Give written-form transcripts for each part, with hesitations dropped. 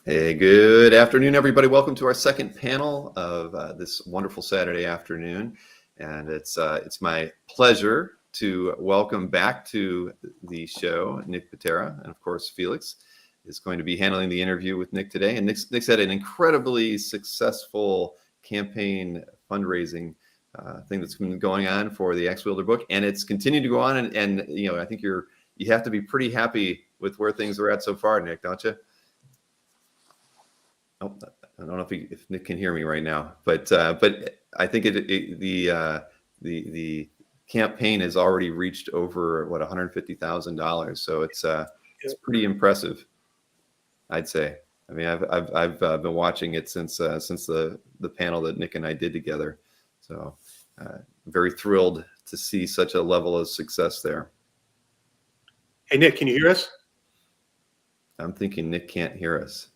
Hey, good afternoon, everybody. Welcome to our second panel of this wonderful Saturday afternoon. And it's my pleasure to welcome back to the show Nick Pitarra. And of course, Felix is going to be handling the interview with Nick today. And Nick's had an incredibly successful campaign fundraising thing that's been going on for the Ax-Wielder book. And it's continued to go on. And you know, I think you have to be pretty happy with where things are at so far, Nick, don't you? Oh, I don't know if Nick can hear me right now, but I think the campaign has already reached over $150,000. So it's pretty impressive, I'd say. I mean, I've been watching it since the panel that Nick and I did together. So very thrilled to see such a level of success there. Hey, Nick, can you hear us? I'm thinking Nick can't hear us.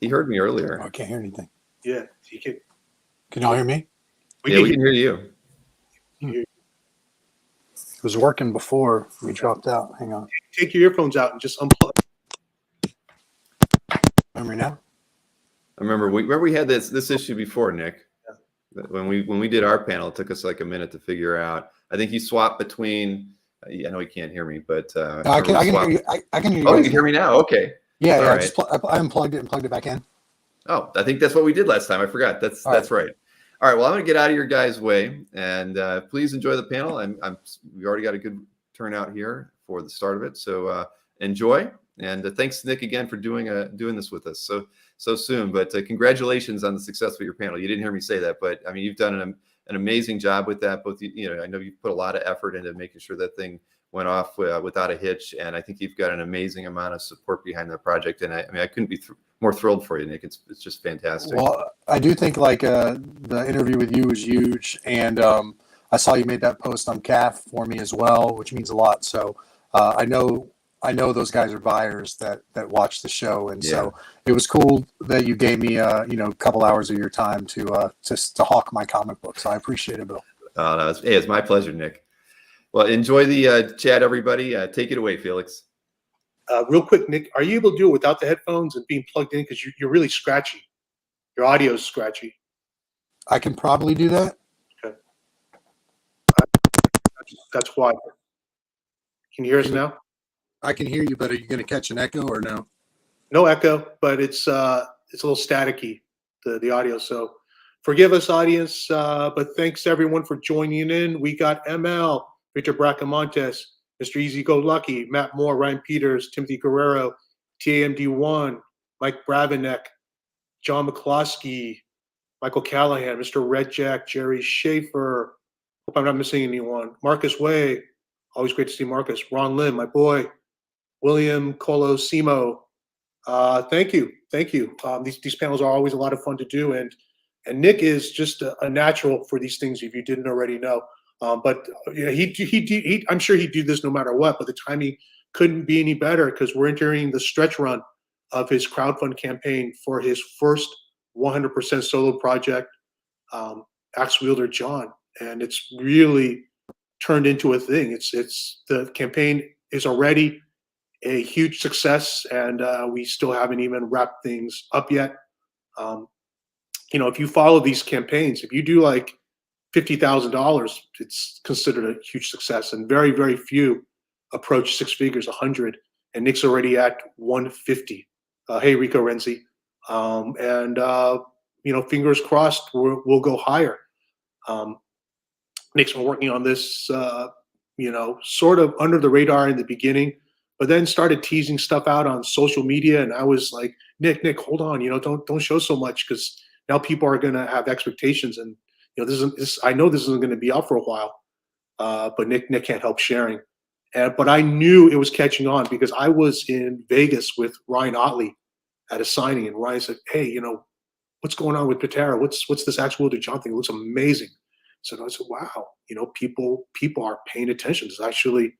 He heard me earlier. I can't hear anything. Yeah, you can. Can y'all hear me? We can hear you. It was working before we dropped out. Hang on. Take your earphones out and just unplug. Remember now? I remember we had this issue before, Nick. Yeah. When we did our panel, it took us like a minute to figure out. I think you swapped between. I know he can't hear me, but I can hear you. I can hear you. Oh, you can hear me now. Okay. Yeah. Right. I unplugged it and plugged it back in. Oh, I think that's what we did last time. I forgot. That's right. All right. Well, I'm going to get out of your guys' way, and please enjoy the panel. We already got a good turnout here for the start of it, so enjoy. And thanks, Nick, again for doing this with us so soon. But congratulations on the success of your panel. You didn't hear me say that, but I mean, you've done an amazing job with that. Both I know you've put a lot of effort into making sure that thing went off without a hitch, and I think you've got an amazing amount of support behind the project. And I couldn't be more thrilled for you, Nick. It's just fantastic. Well, I do think the interview with you was huge, and I saw you made that post on CAF for me as well, which means a lot. So I know those guys are buyers that watch the show, and so it was cool that you gave me a couple hours of your time to hawk my comic book. So I appreciate it, Bill. No, it's my pleasure, Nick. Well, enjoy the chat, everybody. Take it away, Felix. Real quick, Nick, are you able to do it without the headphones and being plugged in? Because you're really scratchy. Your audio is scratchy. I can probably do that. Okay. That's why. Can you hear us now? I can hear you, but are you going to catch an echo or no? No echo, but it's a little staticky, the audio. So forgive us, audience, but thanks everyone for joining in. We got ML, Victor Bracamontes, Mr. Easy Go Lucky, Matt Moore, Ryan Peters, Timothy Guerrero, TAMD1, Mike Bravenek, John McCloskey, Michael Callahan, Mr. Red Jack, Jerry Schaefer. Hope I'm not missing anyone. Marcus Way, always great to see Marcus. Ron Lim, my boy. William Colosimo. Thank you. These panels are always a lot of fun to do, and Nick is just a natural for these things if you didn't already know. But he I'm sure he'd do this no matter what, but the timing couldn't be any better because we're entering the stretch run of his crowdfund campaign for his first 100% solo project, Ax-Wielder Jon, and it's really turned into a thing. It's the campaign is already a huge success, and we still haven't even wrapped things up yet. If you follow these campaigns, if you do like $50,000, it's considered a huge success, and very, very few approach six figures, 100, and Nick's already at 150. Hey, Rico Renzi. Fingers crossed, we'll go higher. Nick's been working on this, sort of under the radar in the beginning, but then started teasing stuff out on social media, and I was like, Nick, hold on, don't show so much, because now people are going to have expectations, and I know this isn't going to be out for a while, but Nick can't help sharing. But I knew it was catching on because I was in Vegas with Ryan Otley at a signing, and Ryan said, "Hey, what's going on with Pitarra? What's this Ax-Wielder Jon thing? It looks amazing." So I said, "Wow, people are paying attention. It's actually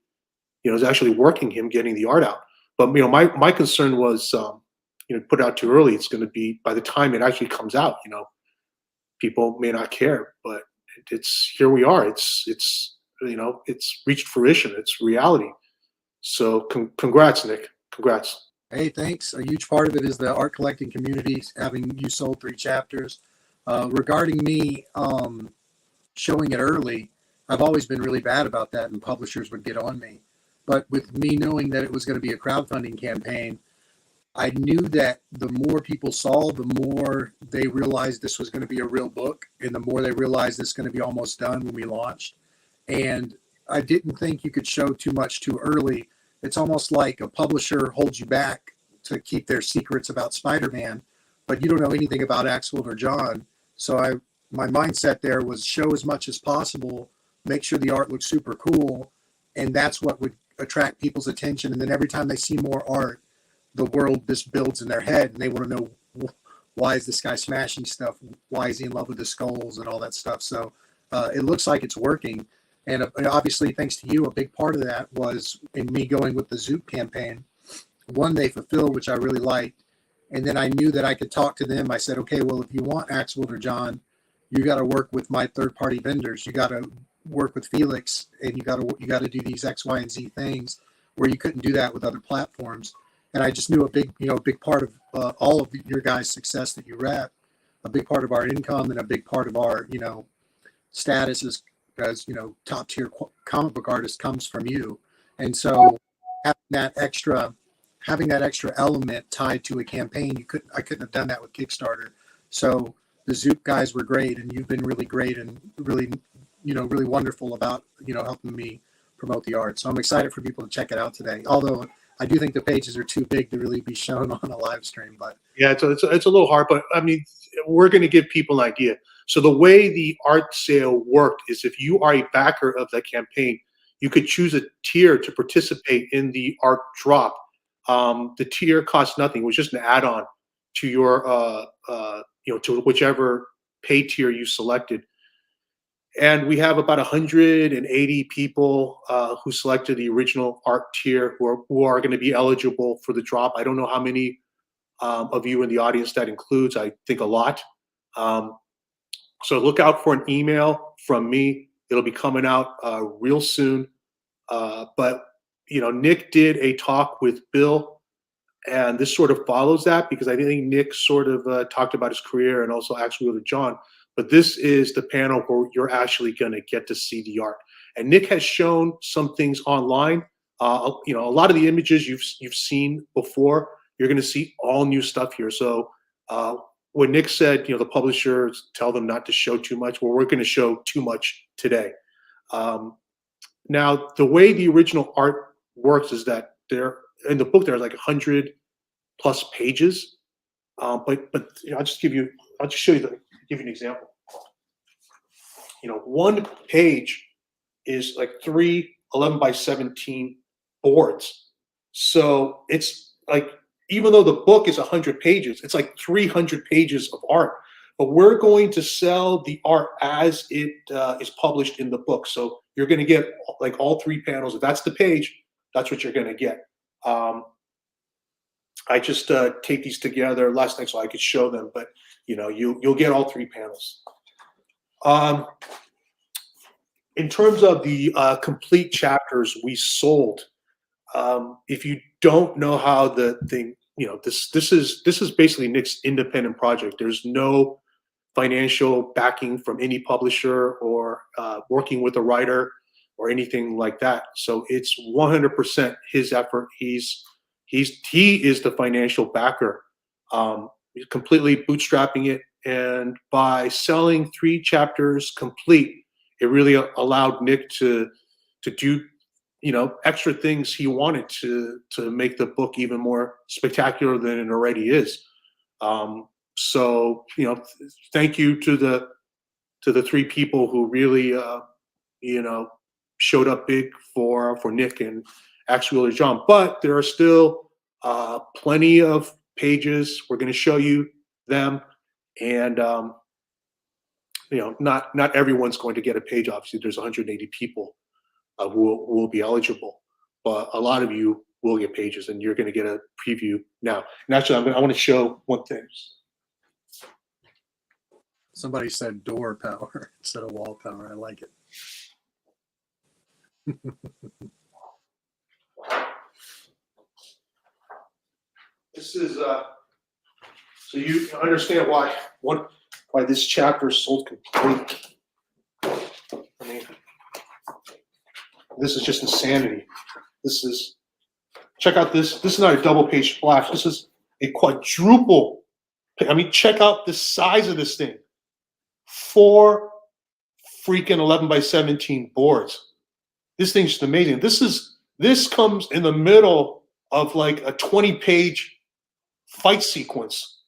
working. Him getting the art out." But my concern was, put it out too early. It's going to be, by the time it actually comes out, people may not care. But it's here we are. It's reached fruition. It's reality. So congrats, Nick. Congrats. Hey, thanks. A huge part of it is the art collecting community, having you sold 3 chapters. Regarding me showing it early, I've always been really bad about that, and publishers would get on me. But with me knowing that it was going to be a crowdfunding campaign, I knew that the more people saw, the more they realized this was going to be a real book, and the more they realized it's going to be almost done when we launched. And I didn't think you could show too much too early. It's almost like a publisher holds you back to keep their secrets about Spider-Man, but you don't know anything about Ax-Wielder Jon. So my mindset there was show as much as possible, make sure the art looks super cool, and that's what would attract people's attention. And then every time they see more art, the world just builds in their head, and they want to know, why is this guy smashing stuff? Why is he in love with the skulls and all that stuff? So it looks like it's working. And obviously, thanks to you, a big part of that was in me going with the Zoop campaign. One, they fulfilled, which I really liked. And then I knew that I could talk to them. I said, okay, well, if you want Ax-Wielder Jon, you got to work with my third-party vendors. You got to work with Felix, and you got to do these X, Y, and Z things where you couldn't do that with other platforms. And I just knew a big part of all of your guys' success that you rep, a big part of our income and a big part of our, status as top tier comic book artist comes from you. And so having that extra element tied to a campaign, I couldn't have done that with Kickstarter. So the Zoop guys were great, and you've been really great and really, really wonderful about, helping me promote the art. So I'm excited for people to check it out today. Although I do think the pages are too big to really be shown on a live stream, but yeah, it's a little hard, but I mean, we're going to give people an idea. So the way the art sale worked is if you are a backer of the campaign, you could choose a tier to participate in the art drop. The tier costs nothing. It was just an add-on to your, to whichever pay tier you selected. And we have about 180 people who selected the original art tier who are going to be eligible for the drop. I don't know how many of you in the audience that includes. I think a lot. So look out for an email from me. It'll be coming out real soon. But Nick did a talk with Bill, and this sort of follows that because I think Nick sort of talked about his career and also Ax-Wielder Jon. But this is the panel where you're actually going to get to see the art. And Nick has shown some things online. A lot of the images you've seen before, you're going to see all new stuff here. So when Nick said, the publishers tell them not to show too much, well, we're going to show too much today. Now, the way the original art works is that in the book, there's like 100 plus pages. But I'll just show you give you an example. One page is like 3 11x17 boards. So it's like, even though the book is 100 pages, it's like 300 pages of art. But we're going to sell the art as it is published in the book. So you're going to get like all 3 panels. If that's the page, that's what you're going to get. I just take these together last night so I could show them, but you'll get all 3 panels. In terms of the complete chapters we sold, if you don't know how the thing, this is basically Nick's independent project. There's no financial backing from any publisher or working with a writer or anything like that. So it's 100% his effort. He is the financial backer. He's completely bootstrapping it, and by selling 3 chapters complete, it really allowed Nick to do extra things he wanted to make the book even more spectacular than it already is. So thank you to the 3 people who really showed up big for Nick and Ax-Wielder Jon. But there are still plenty of pages. We're going to show you them, and not everyone's going to get a page. Obviously, there's 180 people who will be eligible, but a lot of you will get pages, and you're going to get a preview now. And actually, I want to show one thing. somebody said door power instead of wall power. I like it. This is so you understand why this chapter is sold complete. I mean, this is just insanity. This is, check out this. This is not a double page splash. This is a quadruple. I mean, check out the size of this thing. 4 freaking 11 by 17 boards. This thing's just amazing. This comes in the middle of like a 20-page fight sequence.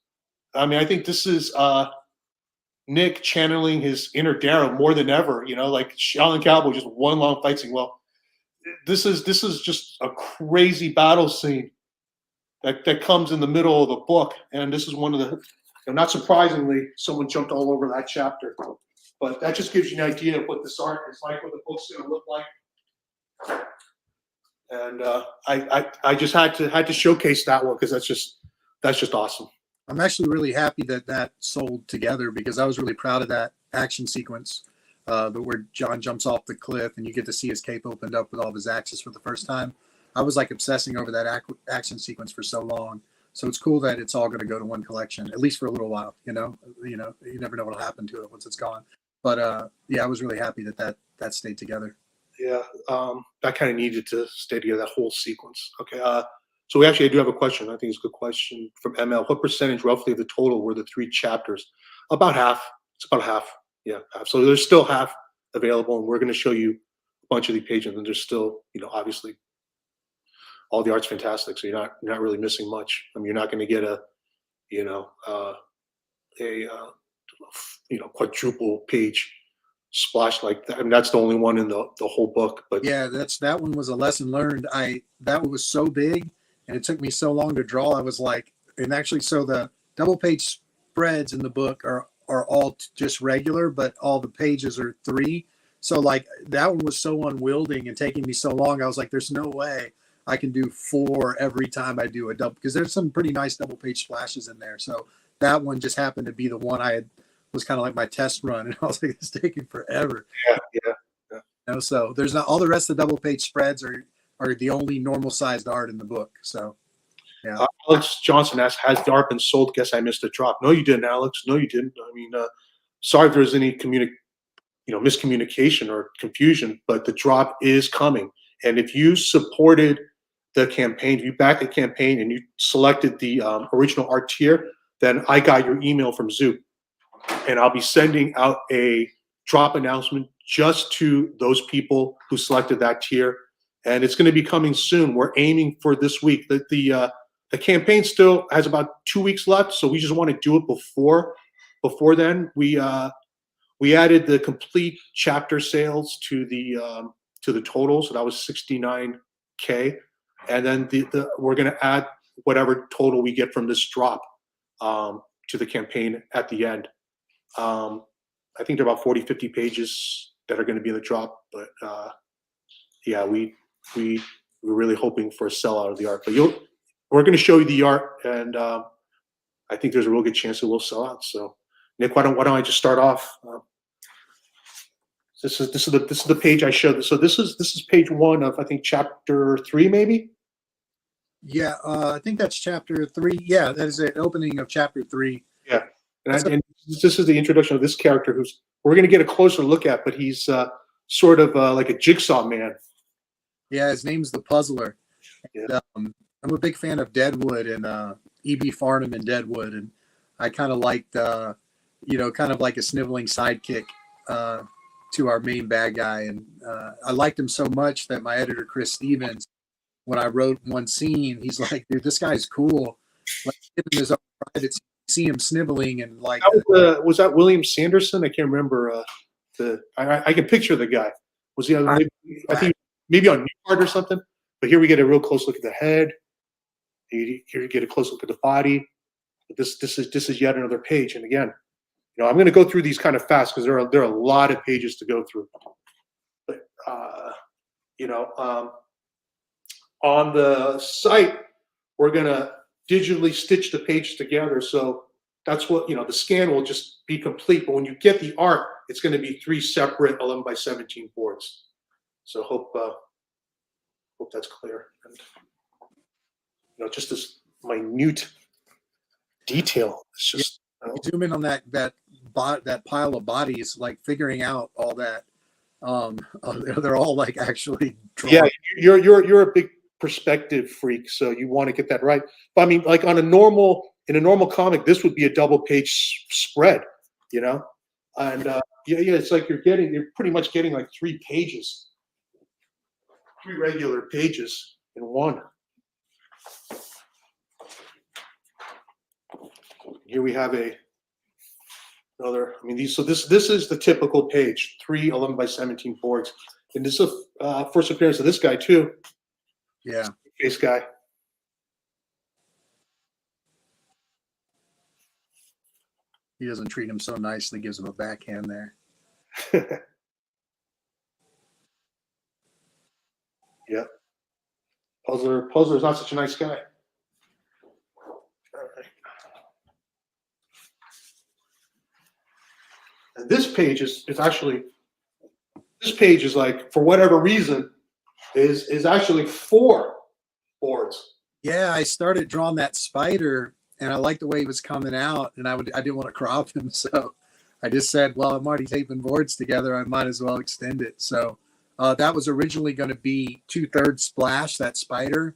I mean, I think this is Nick channeling his inner Darrow more than ever. You know, like Shaolin Cowboy, just one long fight scene. Well, this is just a crazy battle scene that comes in the middle of the book, and this is one of the. And not surprisingly, someone jumped all over that chapter. But that just gives you an idea of what this art is like, what the book's going to look like. And I just had to showcase that one because that's just awesome. I'm actually really happy that sold together because I was really proud of that action sequence, where Jon jumps off the cliff and you get to see his cape opened up with all of his axes for the first time. I was like obsessing over that action sequence for so long. So it's cool that it's all going to go to one collection, at least for a little while. You never know what'll happen to it once it's gone. But yeah, I was really happy that stayed together. Yeah, that kind of needed to stay together, that whole sequence. Okay, so I do have a question. I think it's a good question from ML. What percentage roughly of the total were the 3 chapters? About half. It's about half. Yeah, half. So there's still half available, and we're going to show you a bunch of the pages, and there's still, obviously, all the art's fantastic, so you're not really missing much. I mean, you're not going to get a quadruple page splash like that. I mean, that's the only one in the whole book. But yeah, that one was a lesson learned. That one was so big, and it took me so long to draw. I was like, and actually, so the double page spreads in the book are all just regular, but all the pages are 3. So like that one was so unwielding and taking me so long. I was like, there's no way I can do 4 every time I do a double, because there's some pretty nice double page splashes in there. So that one just happened to be the one was kind of like my test run, and I was like, it's taking forever. Yeah. So there's not, all the rest of the double page spreads are the only normal sized art in the book. So yeah. Alex Johnson asks, has the art been sold? Guess I missed a drop. No, you didn't, Alex. No, you didn't. I mean, sorry if there's any miscommunication or confusion, but the drop is coming. And if you supported the campaign, if you backed the campaign and you selected the original art tier, then I got your email from Zoop. And I'll be sending out a drop announcement just to those people who selected that tier. And it's going to be coming soon. We're aiming for this week. The campaign still has about 2 weeks left, so we just want to do it before then. We added the complete chapter sales to the total, so that was $69K. And then we're going to add whatever total we get from this drop to the campaign at the end. I think there are about 50 pages that are going to be in the drop, but yeah, we're really hoping for a sellout of the art. But we're going to show you the art, and I think there's a real good chance it will sell out. So, Nick, why don't I just start off? This is the page I showed. So this is page 1 of, I think, chapter 3, maybe. Yeah, I think that's chapter 3. Yeah, that is an opening of chapter 3. Yeah, and this is the introduction of this character, we're going to get a closer look at, but he's sort of like a jigsaw man. Yeah, his name's the Puzzler. Yeah. And, I'm a big fan of Deadwood and E.B. Farnham in Deadwood, and I kind of liked, kind of like a sniveling sidekick to our main bad guy. And I liked him so much that my editor, Chris Stevens, when I wrote one scene, he's like, dude, this guy's cool. Like, give him his own private scene. See him sniveling and like. Was that William Sanderson? I can't remember. I can picture the guy. Was he? I think maybe on Newhart or something. But here we get a real close look at the head. Here you get a close look at the body. But this is yet another page. And again, I'm going to go through these kind of fast because there are a lot of pages to go through. But on the site, we're going to digitally stitch the page together. So that's what, the scan will just be complete. But when you get the art, it's going to be 3 separate 11 by 17 boards. So hope that's clear. And, just minute detail. It's just You zoom in on that pile of bodies, like figuring out all that. They're all like actually drawn. yeah. You're a big perspective freak, so you want to get that right. But I mean, like in a normal comic, this would be a double page spread, you know, and yeah, it's like you're pretty much getting like 3 pages, 3 regular pages in one. Here we have another. I mean, this is the typical page, 3 11x17 boards, and this is a first appearance of this guy too. Yeah, Face guy. he doesn't treat him so nicely. Gives him a backhand there. Yeah. Puzzler is not such a nice guy. All right. And this page is like, for whatever reason, is actually 4 boards. Yeah, I started drawing that spider, and I liked the way he was coming out, and I didn't want to crop him, so I just said, well, I'm already taping boards together, I might as well extend it. So that was originally going to be 2/3 splash, that spider,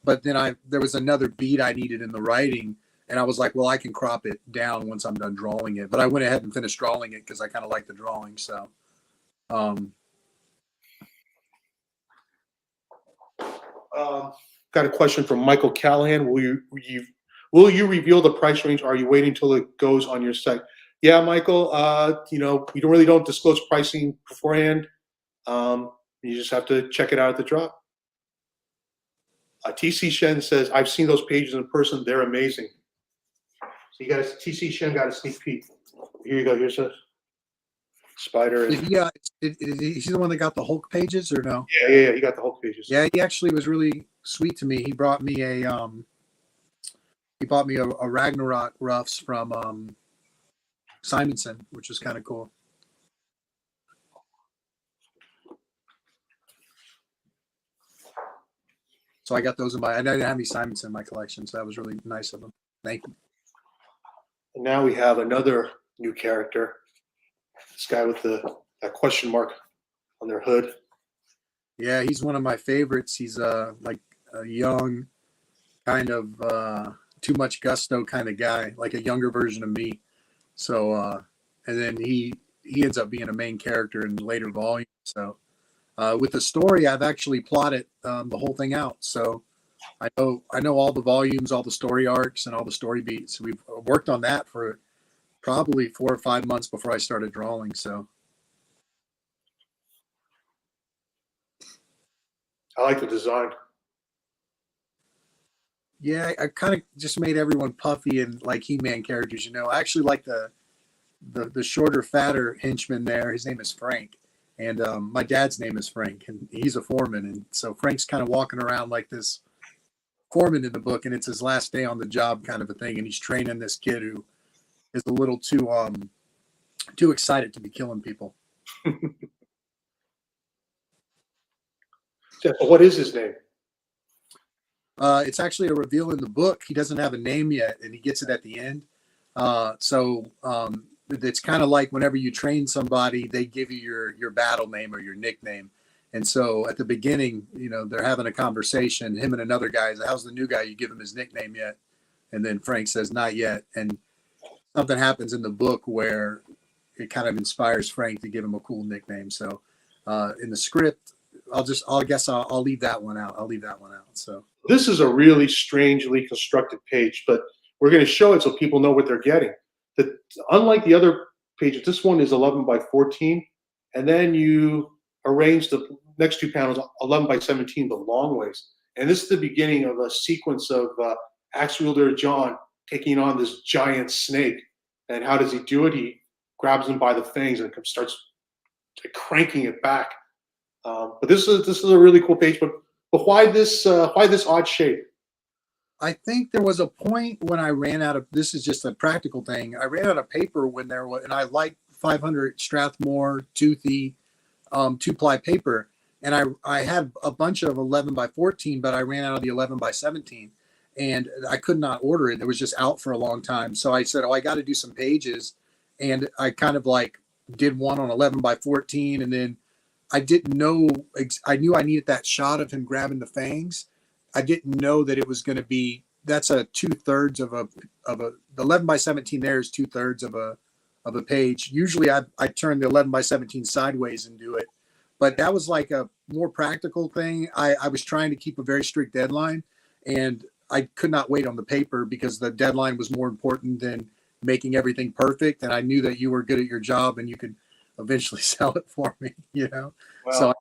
but then there was another beat I needed in the writing, and I was like, well, I can crop it down once I'm done drawing it. But I went ahead and finished drawing it because I kind of like the drawing. So, got a question from Michael Callahan. Will you reveal the price range? Or are you waiting until it goes on your site? Yeah, Michael. You really don't disclose pricing beforehand. You just have to check it out at the drop. TC Shen says, I've seen those pages in person. They're amazing. So TC Shen got a sneak peek. Here you go. Here's a spider. is he the one that got the Hulk pages or no? Yeah. He got the Hulk pages. Yeah, he actually was really sweet to me. He brought me a Ragnarok roughs from Simonson, which was kind of cool. So I got those I didn't have any Simonson in my collection, so that was really nice of him. Thank you. And now we have another new character. This guy with that question mark on their hood. Yeah, he's one of my favorites. He's like a young, kind of too much gusto kind of guy, like a younger version of me. So, and then he ends up being a main character in later volumes. So, with the story, I've actually plotted the whole thing out. So, I know all the volumes, all the story arcs, and all the story beats. We've worked on that for probably 4 or 5 months before I started drawing. So, I like the design. yeah, I kind of just made everyone puffy and like He-Man characters. I actually like the shorter, fatter henchman there. His name is Frank, and my dad's name is Frank, and he's a foreman, and so Frank's kind of walking around like this foreman in the book, and it's his last day on the job kind of a thing, and he's training this kid who is a little too excited to be killing people. What is his name? It's actually a reveal in the book. He doesn't have a name yet, and he gets it at the end. So it's kind of like whenever you train somebody, they give you your battle name or your nickname. And so at the beginning, they're having a conversation, him and another guy. How's the new guy? You give him his nickname yet? And then Frank says, not yet. And something happens in the book where it kind of inspires Frank to give him a cool nickname. So in the script, I'll leave that one out. So this is a really strangely constructed page, but we're going to show it so people know what they're getting. Unlike the other pages, this one is 11x14, and then you arrange the next 2 panels 11x17 the long ways. And this is the beginning of a sequence of Ax-Wielder Jon taking on this giant snake. And how does he do it? He grabs him by the fangs and starts cranking it back. But this is a really cool page. But why this odd shape? I think there was a point when I ran out of. This is just a practical thing. I ran out of paper when there was, and I liked 500 Strathmore toothy 2-ply paper, and I had a bunch of 11x14, but I ran out of the 11x17, and I could not order it. It was just out for a long time. So I said, oh, I got to do some pages. And I kind of like did one on 11 by 14. And then I didn't know, I knew I needed that shot of him grabbing the fangs. I didn't know that it was going to be, that's a 2/3 the 11 by 17 there is 2/3 of a page. Usually I turn the 11 by 17 sideways and do it, but that was like a more practical thing. I was trying to keep a very strict deadline, and I could not wait on the paper because the deadline was more important than making everything perfect. And I knew that you were good at your job and you could eventually sell it for me, you know? Well, So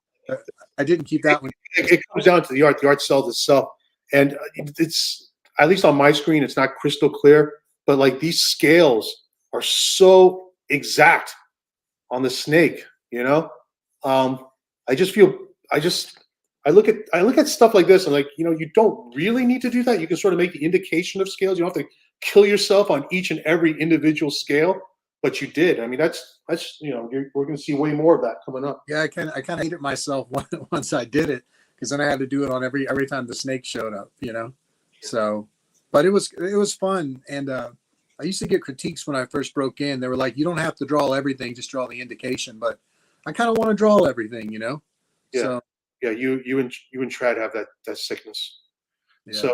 I didn't keep that one. it comes down to the art. The art sells itself. And it's, at least on my screen, it's not crystal clear, but like these scales are so exact on the snake, you know? I just feel, I look at stuff like this and like, you know, you don't really need to do that. You can sort of make the indication of scales. You don't have to kill yourself on each and every individual scale, but you did. I mean, that's you know, we're going to see way more of that coming up. Yeah, I kind of hated myself once I did it, because then I had to do it on every time the snake showed up, you know. So, but it was fun, and I used to get critiques when I first broke in. They were like, "You don't have to draw everything; just draw the indication." But I kind of want to draw everything, you know. Yeah, So, yeah. You and Trad have that sickness. yeah.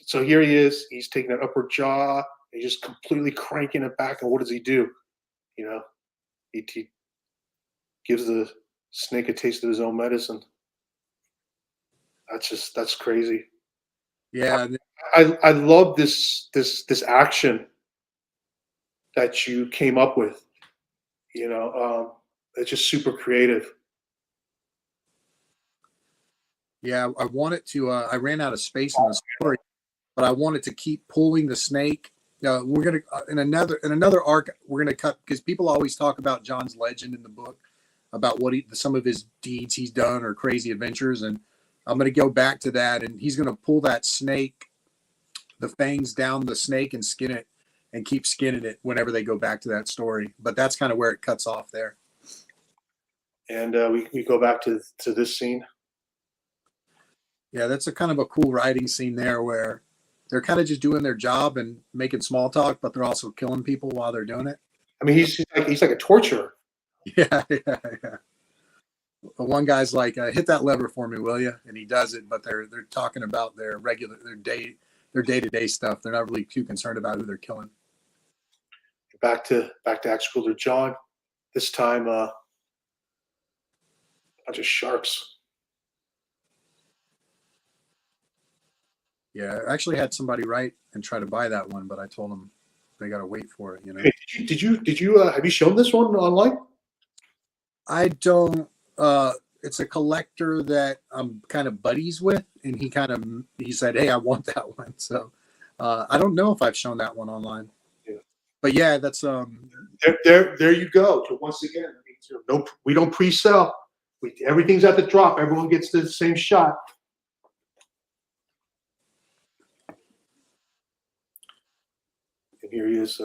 So here he is. He's taking that upward jaw. He's just completely cranking it back. And what does he do? You know, he gives the snake a taste of his own medicine. That's crazy. Yeah, I love this action that you came up with. You know, it's just super creative. yeah. I wanted to. I ran out of space in the story, but I wanted to keep pulling the snake. We're gonna in another arc. We're gonna cut, because people always talk about Jon's legend in the book, about some of his deeds he's done or crazy adventures, and I'm gonna go back to that, and he's gonna pull that snake, the fangs down the snake, and skin it, and keep skinning it whenever they go back to that story. But that's kind of where it cuts off there. And we go back to this scene. Yeah, that's a kind of a cool writing scene there, where they're kind of just doing their job and making small talk, but they're also killing people while they're doing it. I mean, he's like a torturer. Yeah. One guy's like, "Hit that lever for me, will you?" And he does it, but they're talking about their day-to-day stuff. They're not really too concerned about who they're killing. Back to Ax-Wielder Jon. This time, a bunch of sharks. Yeah, I actually had somebody write and try to buy that one, but I told them they got to wait for it. You know. Hey, did you have you shown this one online? I don't. It's a collector that I'm kind of buddies with, and he said, "Hey, I want that one." So I don't know if I've shown that one online. Yeah. But yeah, that's There you go. So once again, no, we don't pre-sell. Everything's at the drop. Everyone gets the same shot. And here he is.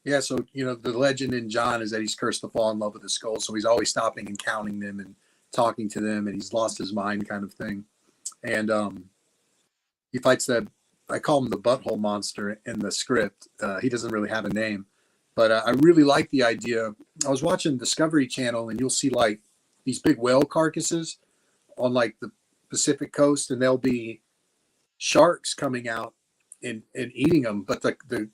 Yeah, so the legend in Jon is that he's cursed to fall in love with the skulls, so he's always stopping and counting them and talking to them, and he's lost his mind, kind of thing. And he fights I call him the butthole monster in the script. He doesn't really have a name, but I really like the idea. I was watching Discovery Channel, and you'll see like these big whale carcasses on like the Pacific coast, and there'll be sharks coming out and eating them, but the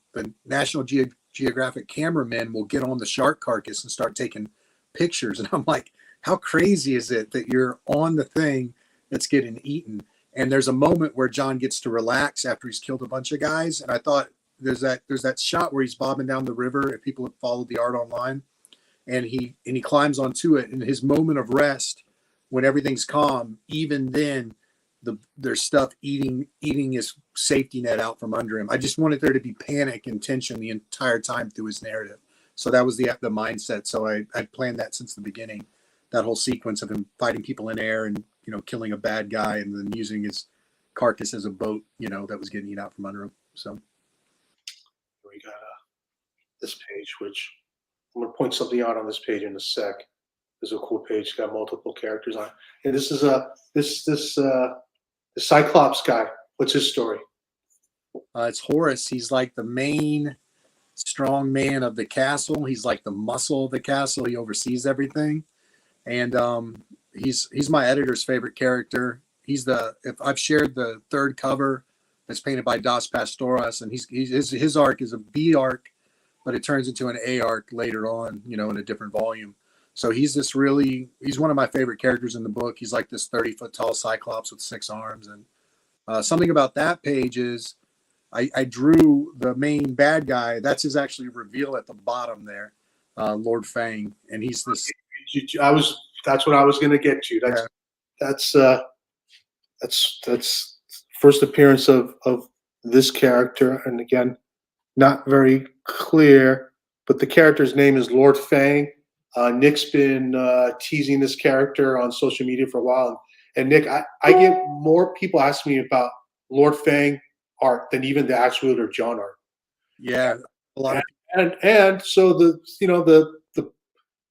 National Geographic cameramen will get on the shark carcass and start taking pictures. And I'm like, how crazy is it that you're on the thing that's getting eaten? And there's a moment where Jon gets to relax after he's killed a bunch of guys. And I thought there's that shot where he's bobbing down the river, if people have followed the art online, and he climbs onto it, and his moment of rest, when everything's calm, even then there's stuff eating his safety net out from under him. I just wanted there to be panic and tension the entire time through his narrative. So that was the mindset. So I planned that since the beginning, that whole sequence of him fighting people in air and killing a bad guy, and then using his carcass as a boat, that was getting eaten out from under him. So we got this page, which I'm going to point something out on this page in a sec. This is a cool page. It's got multiple characters on it. And this is the Cyclops guy. What's his story? It's Horace. He's like the main strong man of the castle. He's like the muscle of the castle. He oversees everything, and he's my editor's favorite character. If I've shared the third cover that's painted by Dos Pastoras, and his arc is a B arc, but it turns into an A arc later on, in a different volume. So he's one of my favorite characters in the book. He's like this 30-foot tall Cyclops with 6 arms. And something about that page is I drew the main bad guy. That's his actually reveal at the bottom there, Lord Fang. And he's this. That's what I was going to get to. That's first appearance of this character. And again, not very clear, but the character's name is Lord Fang. Nick's been teasing this character on social media for a while. And Nick, I get more people asking me about Lord Fang art than even the Ax-Wielder Jon art. Yeah, a lot. And so the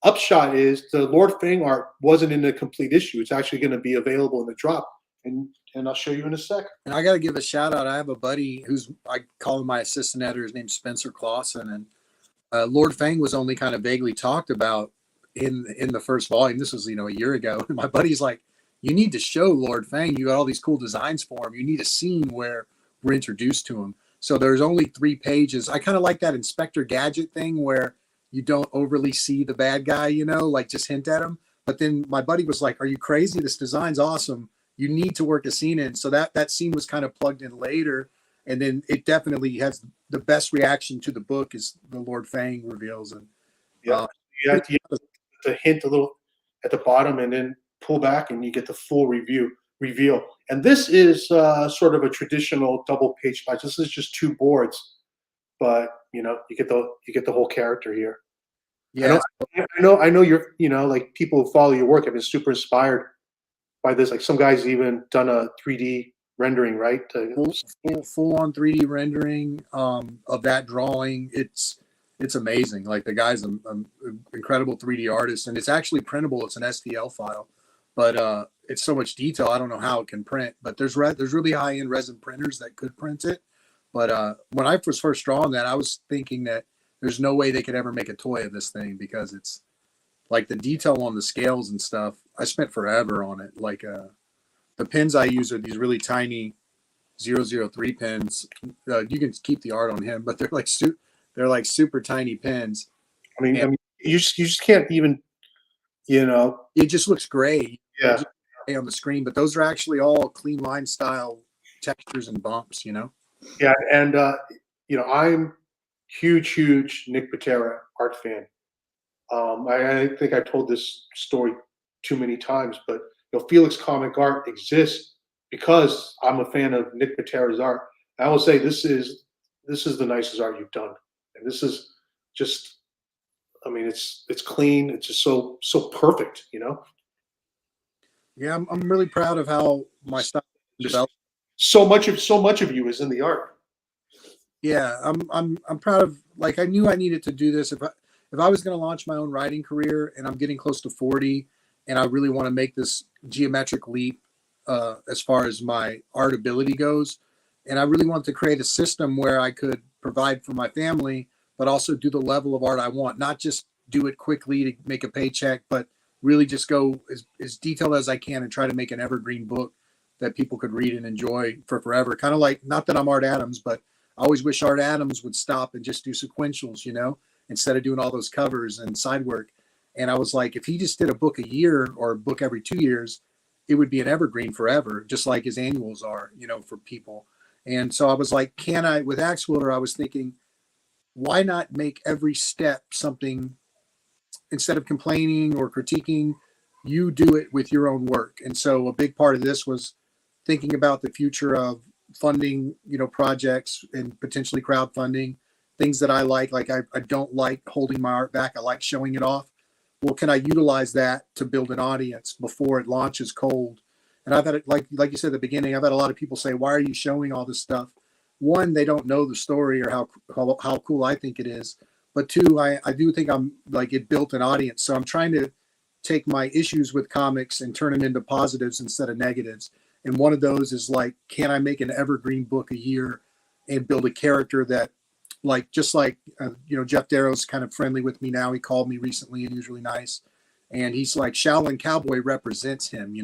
upshot is the Lord Fang art wasn't in the complete issue. It's actually going to be available in the drop, and I'll show you in a sec. And I got to give a shout out. I have a buddy I call him my assistant editor. His name's Spencer Clausen, and Lord Fang was only kind of vaguely talked about in the first volume. This was a year ago. And my buddy's like, you need to show Lord Fang. You got all these cool designs for him. You need a scene where we're introduced to him. So there's only 3 pages. I kind of like that Inspector Gadget thing where you don't overly see the bad guy, like just hint at him. But then my buddy was like, are you crazy? This design's awesome. You need to work a scene in. So that scene was kind of plugged in later. And then it definitely has the best reaction to the book is the Lord Fang reveals. And you have to hint a little at the bottom and then pull back and you get the full reveal. And this is sort of a traditional double page splash. This is just 2 boards, but you get the whole character here. Yeah, I know you're like people who follow your work have been super inspired by this. Like some guys even done a 3D rendering, right? Full on 3D rendering of that drawing. It's amazing. Like the guy's an incredible 3D artist, and it's actually printable. It's an STL file, but it's so much detail. I don't know how it can print, but there's really high end resin printers that could print it. But when I was first drawing that, I was thinking that there's no way they could ever make a toy of this thing because it's like the detail on the scales and stuff. I spent forever on it. Like the pins I use are these really tiny 003 pins. You can keep the art on him, but they're like super tiny pins. I mean, you just can't even, It just looks gray. Yeah. On the screen, but those are actually all clean line style textures and bumps. Yeah, and I'm huge Nick Pitarra art fan. I think I told this story too many times, but Felix Comic Art exists because I'm a fan of Nick Pitarra's art. I will say this is the nicest art you've done, and this is just, it's clean. It's just so perfect, Yeah, I'm really proud of how my style developed. So much of you is in the art. Yeah, I'm proud of. Like I knew I needed to do this if I was going to launch my own writing career, and I'm getting close to 40, and I really want to make this geometric leap as far as my art ability goes, and I really want to create a system where I could provide for my family, but also do the level of art I want, not just do it quickly to make a paycheck, but really just go as detailed as I can and try to make an evergreen book that people could read and enjoy for forever. Kind of like, not that I'm Art Adams, but I always wish Art Adams would stop and just do sequentials, instead of doing all those covers and side work. And I was like, if he just did a book a year or a book every 2 years, it would be an evergreen forever, just like his annuals are, for people. And so I was like, with Ax-Wielder, I was thinking, why not make every step something, instead of complaining or critiquing, you do it with your own work. And so a big part of this was thinking about the future of funding, projects and potentially crowdfunding, things that I like. Like I don't like holding my art back. I like showing it off. Well, can I utilize that to build an audience before it launches cold? And I've had it, like you said at the beginning, I've had a lot of people say, why are you showing all this stuff? One, they don't know the story or how cool I think it is. But two, I do think it built an audience. So I'm trying to take my issues with comics and turn them into positives instead of negatives. And one of those is like, can I make an evergreen book a year and build a character that, like, just like, Jeff Darrow's kind of friendly with me now. He called me recently and he was really nice. And he's like, Shaolin Cowboy represents him,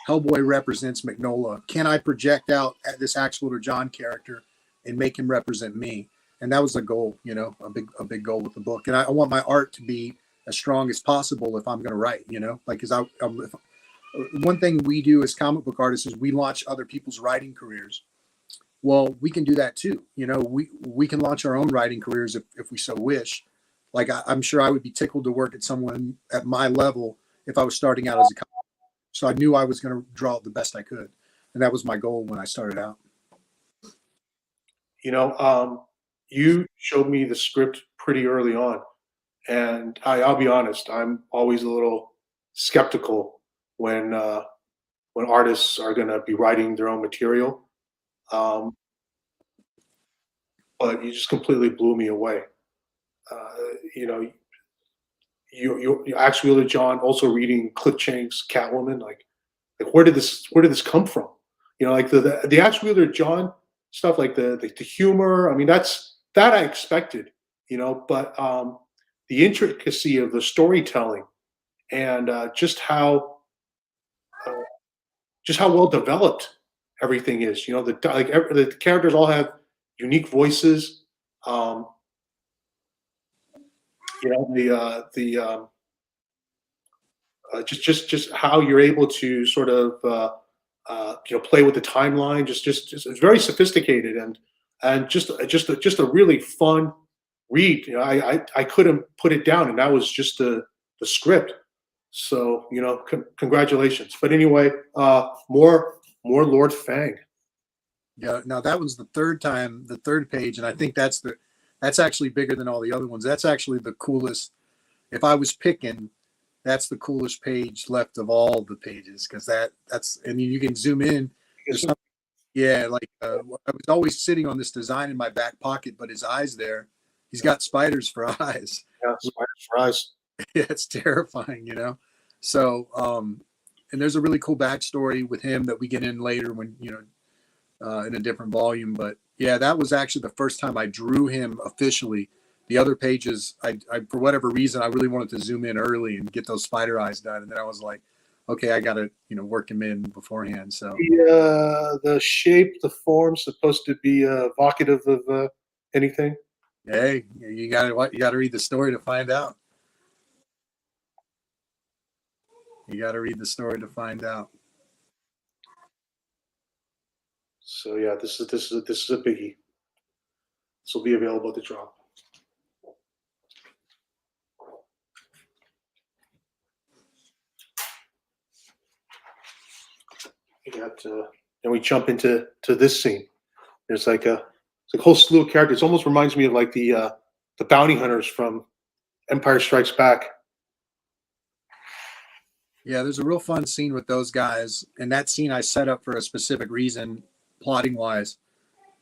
Hellboy represents Mignola. Can I project out at this Ax-Wielder Jon character and make him represent me? And that was the goal, a big goal with the book. And I want my art to be as strong as possible if I'm going to write, because one thing we do as comic book artists is we launch other people's writing careers. Well, we can do that too. We can launch our own writing careers if we so wish. Like I'm sure I would be tickled to work at someone at my level if I was starting out as a comic. So I knew I was going to draw it the best I could. And that was my goal when I started out. You showed me the script pretty early on. And I'll be honest, I'm always a little skeptical when artists are going to be writing their own material. But you just completely blew me away. You Ax-Wielder Jon, also reading Cliff Chiang's Catwoman. Like where did this come from? Like the Ax-Wielder Jon stuff, like the humor. I mean, that I expected. But the intricacy of the storytelling and just how well developed everything is. The characters all have unique voices. Just how you're able to sort of play with the timeline. Just it's very sophisticated and just a really fun read. I couldn't put it down, and that was just the script. So congratulations. But anyway, more Lord Fang. Yeah. Now that was the third page, and I think that's actually bigger than all the other ones. That's actually the coolest. If I was picking, that's the coolest page left of all the pages, because that's. I mean, you can zoom in. I was always sitting on this design in my back pocket, but his eyes there. He's got spiders for eyes. Yeah, spiders for eyes. Yeah, it's terrifying, So, and there's a really cool backstory with him that we get in later when in a different volume. But yeah, that was actually the first time I drew him officially. The other pages, I for whatever reason, I really wanted to zoom in early and get those spider eyes done, and then I was like, okay, I got to work him in beforehand. So the shape, the form, supposed to be evocative of anything. Hey, you got to read the story to find out. You got to read the story to find out. So yeah, this is a biggie. This will be available at the drop. Then we jump into this scene. There's like a whole slew of characters. It almost reminds me of like the bounty hunters from Empire Strikes Back. Yeah, there's a real fun scene with those guys, and that scene I set up for a specific reason, plotting wise,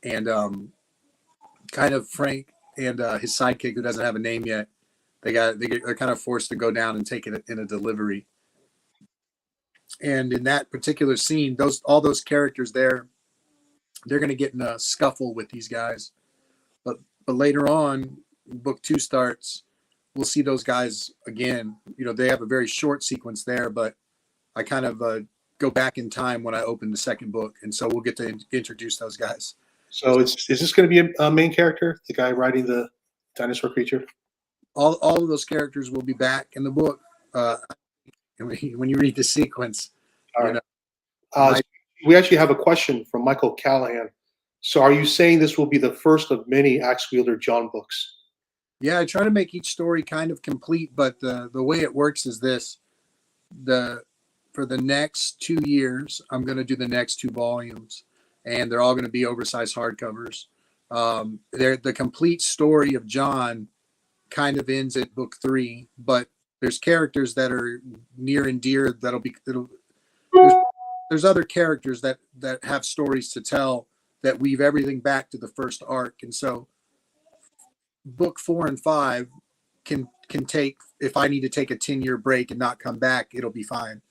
and kind of Frank and his sidekick, who doesn't have a name yet, they're kind of forced to go down and take it in a delivery. And in that particular scene, all those characters there, they're going to get in a scuffle with these guys. But later on, book 2 starts, we'll see those guys again. They have a very short sequence there, but I kind of go back in time when I open the second book, and so we'll get to introduce those guys. So is this going to be a main character, the guy riding the dinosaur creature? All of those characters will be back in the book. When you read the sequence. All right. We actually have a question from Michael Callahan. So are you saying this will be the first of many Ax-Wielder Jon books? Yeah, I try to make each story kind of complete, but the way it works is this. For the next 2 years, I'm going to do the next 2 volumes, and they're all going to be oversized hardcovers. The complete story of Jon kind of ends at book 3, but there's characters that are near and dear there's other characters that have stories to tell that weave everything back to the first arc. And so book 4 and 5 can take, if I need to take a 10-year break and not come back, it'll be fine.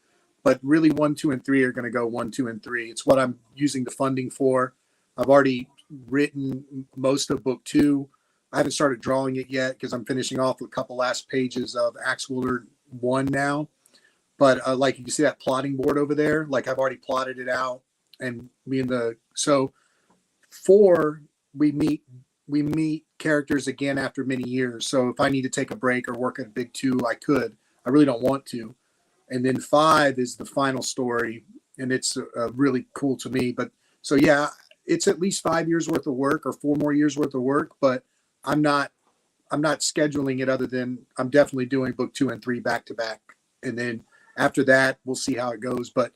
but really 1, 2, and 3 are going to go 1, 2, and 3. It's what I'm using the funding for. I've already written most of book 2. I haven't started drawing it yet because I'm finishing off a couple last pages of Ax-Wielder 1 now. But like you see that plotting board over there, like I've already plotted it out. And so 4, we meet characters again after many years. So if I need to take a break or work at big 2, I could. I really don't want to. And then 5 is the final story, and it's really cool to me. But so yeah, it's at least 5 years worth of work or 4 more years worth of work. But I'm not scheduling it other than I'm definitely doing book 2 and 3 back to back, and then after that we'll see how it goes. But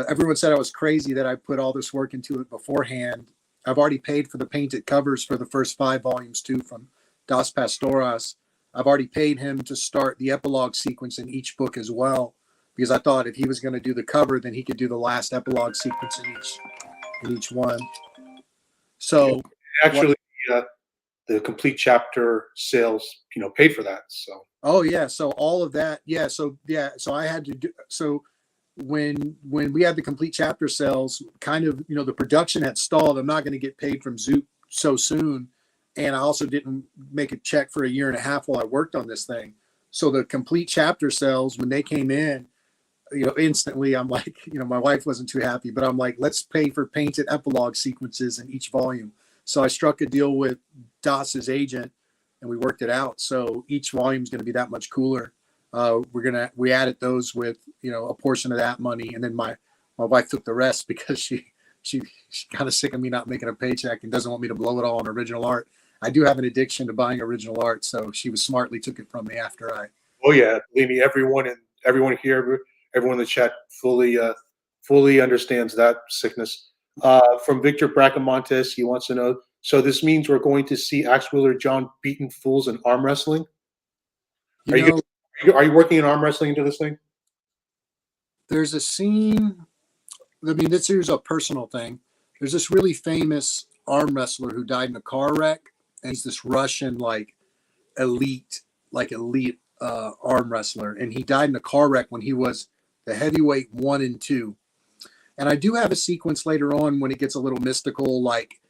everyone said I was crazy that I put all this work into it beforehand. I've already paid for the painted covers for the first 5 volumes too from Das Pastoras. I've already paid him to start the epilogue sequence in each book as well, because I thought if he was going to do the cover, then he could do the last epilogue sequence in each one. So actually, the complete chapter sales, paid for that. So. Oh yeah, so all of that, yeah. So I had to do so. When we had the complete chapter sales, kind of, the production had stalled. I'm not going to get paid from Zoop so soon. And I also didn't make a check for a year and a half while I worked on this thing. So the complete chapter sales, when they came in, instantly I'm like, my wife wasn't too happy, but I'm like, let's pay for painted epilogue sequences in each volume. So I struck a deal with Das's agent and we worked it out. So each volume is going to be that much cooler. We added those with a portion of that money, and then my wife took the rest because she's kind of sick of me not making a paycheck and doesn't want me to blow it all on original art. I do have an addiction to buying original art, so she was smartly took it from me after I. Oh yeah, believe me, everyone here, everyone in the chat fully understands that sickness. From Victor Bracamontes, he wants to know. So this means we're going to see Ax-Wielder Jon beating fools in arm wrestling. Are you working in arm wrestling into this thing? There's a scene. I mean, this is a personal thing. There's this really famous arm wrestler who died in a car wreck, and he's this Russian elite arm wrestler, and he died in a car wreck when he was the heavyweight 1 and 2. And I do have a sequence later on when it gets a little mystical, like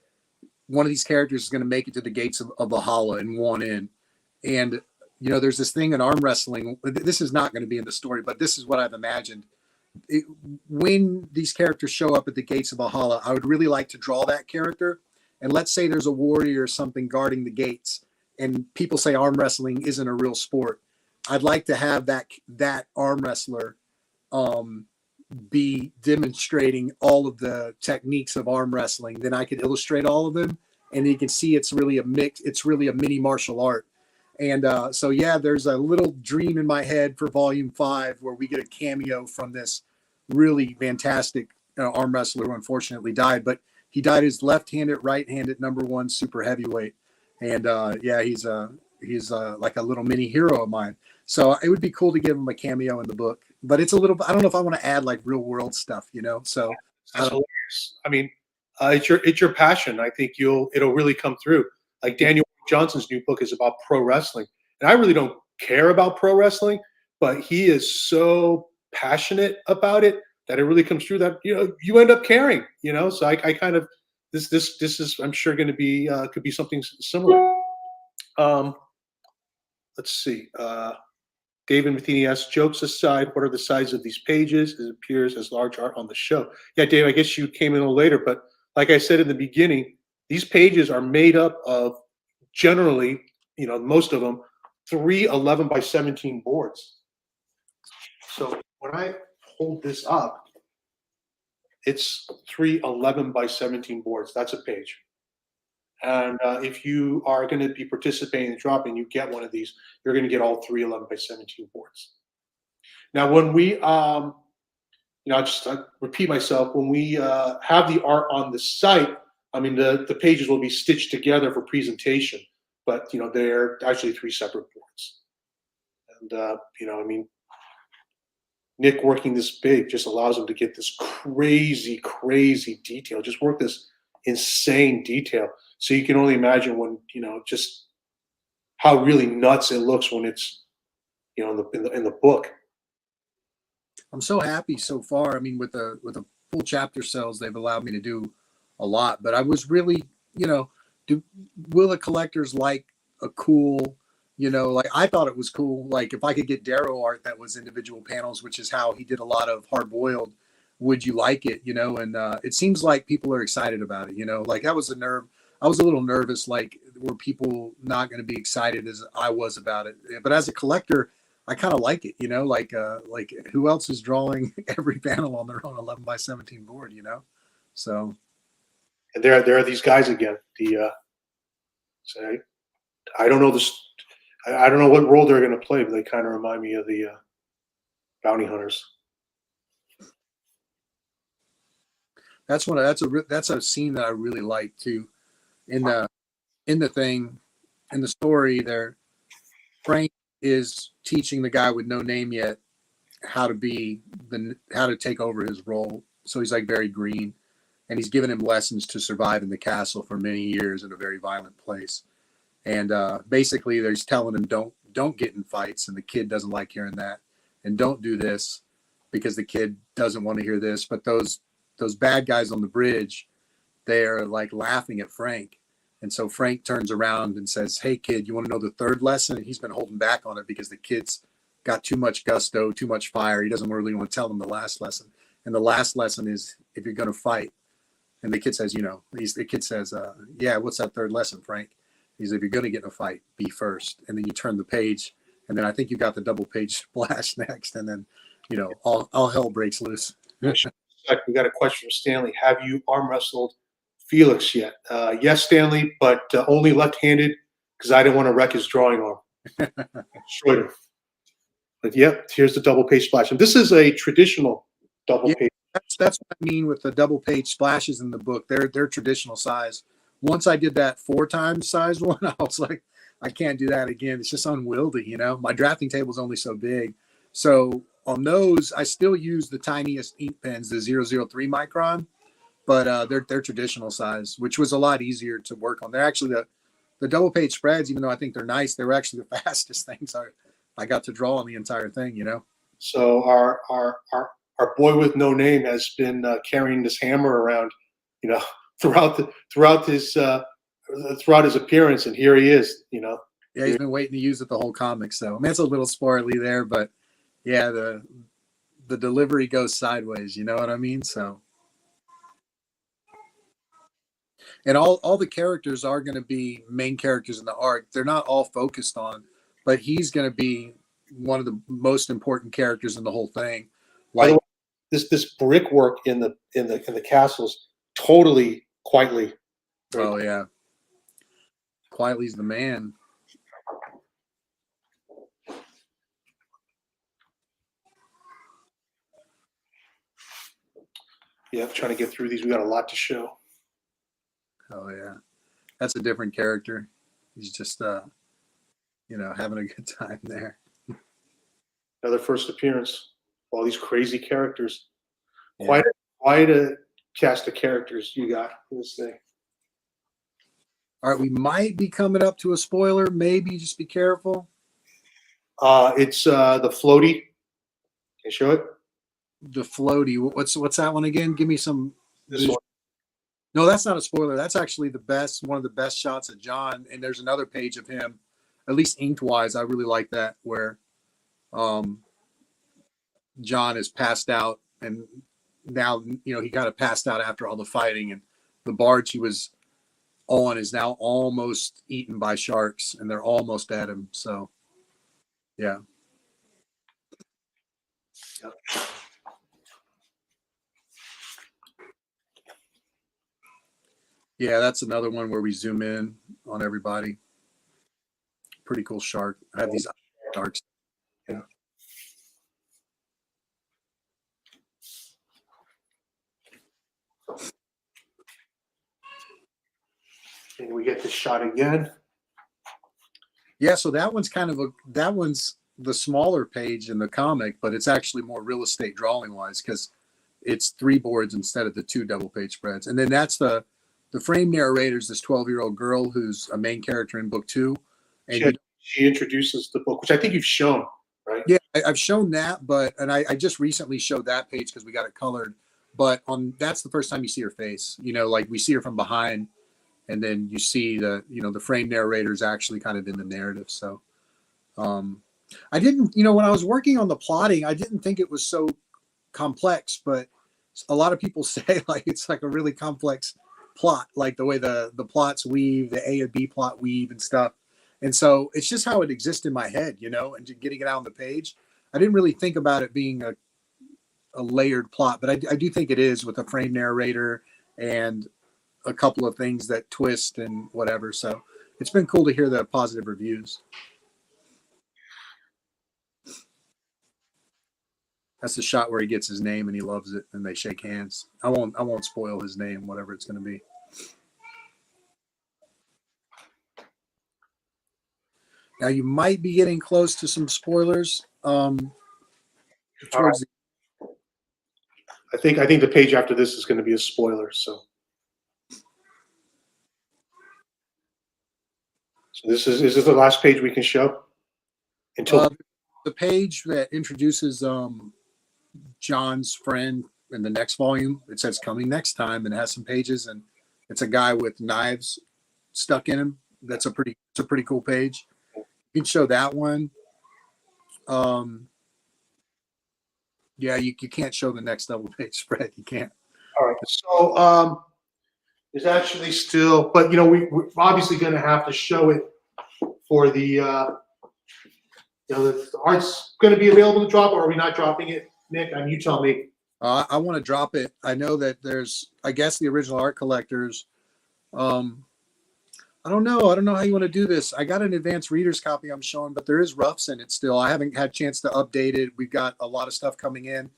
one of these characters is going to make it to the gates of Valhalla and want in, and there's this thing in arm wrestling. This is not going to be in the story, but this is what I've imagined. When these characters show up at the gates of Valhalla, I would really like to draw that character. And let's say there's a warrior or something guarding the gates, and people say arm wrestling isn't a real sport. I'd like to have that arm wrestler be demonstrating all of the techniques of arm wrestling. Then I could illustrate all of them, and you can see it's really a mix. It's really a mini martial art. And so, yeah, there's a little dream in my head for volume 5 where we get a cameo from this really fantastic arm wrestler who unfortunately died. But he died as left-handed, right-handed #1 super heavyweight. And yeah, he's like a little mini hero of mine. So it would be cool to give him a cameo in the book. But it's a little, I don't know if I want to add like real world stuff, So that's hilarious. I mean, it's your passion. I think it'll really come through. Like Daniel Johnson's new book is about pro wrestling, and I really don't care about pro wrestling, but he is so passionate about it that it really comes through. That you end up caring. So I kind of this is I'm sure going to be could be something similar. Let's see. David Matheny asks, jokes aside, what are the size of these pages? It appears as large art on the show. Yeah, Dave, I guess you came in a little later, but like I said in the beginning, these pages are made up of generally, most of them, 3 11 by 17 boards. So when I hold this up, it's 3 11 by 17 boards. That's a page. And if you are going to be participating in dropping, you get one of these, you're going to get all 3 11 by 17 boards. Now, when we, I repeat myself, when we have the art on the site, I mean, the pages will be stitched together for presentation, but, they're actually 3 separate boards. And, Nick working this big just allows him to get this crazy, crazy detail, just work this insane detail. So you can only imagine when, just how really nuts it looks when it's, in the book. I'm so happy so far. I mean, with the full chapter sales, they've allowed me to do a lot. But I was really, will the collectors like a cool, like I thought it was cool. Like if I could get Darrow art that was individual panels, which is how he did a lot of Hard Boiled, would you like it? And it seems like people are excited about it. Like that was a nerve. I was a little nervous, like were people not going to be excited as I was about it? But as a collector, I kind of like it, like who else is drawing every panel on their own 11 by 17 board, So. And there are these guys again. I don't know this. I don't know what role they're going to play, but they kind of remind me of the bounty hunters. That's a scene that I really like too. In the story there, Frank is teaching the guy with no name yet how to take over his role. So he's like very green, and he's given him lessons to survive in the castle for many years in a very violent place. And basically, he's telling him don't get in fights, and the kid doesn't like hearing that, and don't do this because the kid doesn't want to hear this. But those bad guys on the bridge, they're like laughing at Frank. And so Frank turns around and says, "Hey, kid, you want to know the third lesson?" And he's been holding back on it because the kid's got too much gusto, too much fire. He doesn't really want to tell them the last lesson. And the last lesson is if you're going to fight. And the kid says, yeah, what's that third lesson, Frank? He's, if you're going to get in a fight, be first. And then you turn the page. And then I think you got the double page splash next. And then, all hell breaks loose. We got a question from Stanley. Have you arm wrestled Felix yet? Yes, Stanley, but only left-handed because I didn't want to wreck his drawing arm. Destroyed him. But yep, here's the double page splash. And this is a traditional double page. That's what I mean with the double page splashes in the book. They're traditional size. Once I did that 4 times size one, I was like, I can't do that again. It's just unwieldy, My drafting table is only so big. So on those, I still use the tiniest ink pens, the 003 micron, but they're traditional size, which was a lot easier to work on. They're actually the double page spreads, even though I think they're nice, they were actually the fastest things I got to draw on the entire thing, So our boy with no name has been carrying this hammer around, throughout his appearance, and here he is, Yeah, he's been waiting to use it the whole comic. So I mean, it's a little spoilerly there, but yeah, the delivery goes sideways. You know what I mean? So, and all the characters are going to be main characters in the arc. They're not all focused on, but he's going to be one of the most important characters in the whole thing. Like this brickwork in the castles, totally Quietly. Oh yeah, Quietly's the man. Yeah, trying to get through these. We got a lot to show. Oh yeah, that's a different character. He's just having a good time there. Another first appearance. All these crazy characters. Yeah. Quite a cast of characters you got in this thing. All right, we might be coming up to a spoiler. Maybe just be careful. It's the floaty. Can you show it? The floaty. What's that one again? Give me some. This one. No, that's not a spoiler. That's actually one of the best shots of Jon. And there's another page of him, at least inked wise. I really like that where Jon is passed out, and now he kind of passed out after all the fighting, and the barge he was on is now almost eaten by sharks, and they're almost at him. So, yeah. Yep. Yeah, that's another one where we zoom in on everybody. Pretty cool shark. I have these sharks. Yeah. And we get this shot again. Yeah, so that one's the smaller page in the comic, but it's actually more real estate drawing wise because it's 3 boards instead of the 2 double page spreads. And then that's the frame narrator is this 12-year-old girl who's a main character in book 2. And she introduces the book, which I think you've shown, right? Yeah, I've shown that, but I just recently showed that page because we got it colored. But that's the first time you see her face. Like we see her from behind, and then you see the frame narrator is actually kind of in the narrative. So I didn't, when I was working on the plotting, I didn't think it was so complex, but a lot of people say like it's like a really complex plot, like the way the plots weave, the A and B plot weave and stuff. And so it's just how it exists in my head, and getting it out on the page. I didn't really think about it being a layered plot, but I do think it is, with a frame narrator and a couple of things that twist and whatever. So it's been cool to hear the positive reviews. That's the shot where he gets his name and he loves it and they shake hands. I won't spoil his name, whatever it's going to be. Now you might be getting close to some spoilers. Towards I think the page after this is going to be a spoiler. So is this the last page we can show? Until the page that introduces Jon's friend in the next volume, it says coming next time, and it has some pages, and it's a guy with knives stuck in him. It's a pretty cool page. You can show that one. Yeah, you can't show the next double page spread. You can't. All right. So there's actually still, but we're obviously going to have to show it for the the art's going to be available to drop, or are we not dropping it, Nick? I mean, you tell me. I want to drop it. I know that there's, I guess, the original art collectors. I don't know how you want to do this. I got an advanced reader's copy I'm showing, but there is roughs in it still. I haven't had a chance to update it. We've got a lot of stuff coming in.